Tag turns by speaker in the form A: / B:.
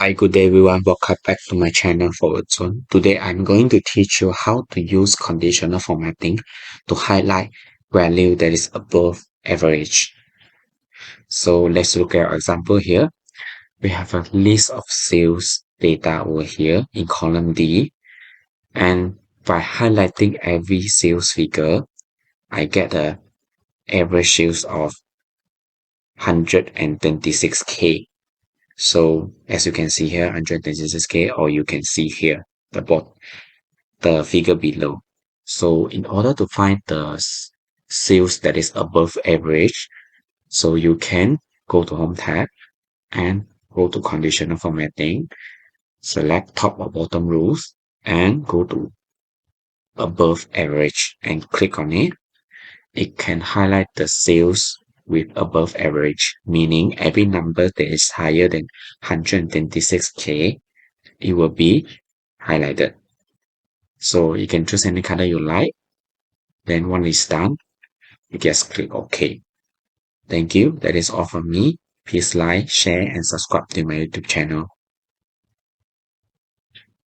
A: Hi, good day everyone. Welcome back to my channel Forward Zone. Today I'm going to teach you how to use conditional formatting to highlight value that is above average. So let's look at our example here. We have a list of sales data over here in column D, and by highlighting every sales figure, I get a average sales of 126K. So as you can see here, 126K, or you can see here the figure below. So in order to find the sales that is above average, so you can go to Home tab and go to Conditional Formatting, select Top or Bottom Rules, and go to Above Average and click on it. It can highlight the sales with above average, meaning every number that is higher than 126K, it will be highlighted. So you can choose any color you like. Then when it's done, you just click OK. Thank you. That is all from me. Please like, share, and subscribe to my YouTube channel.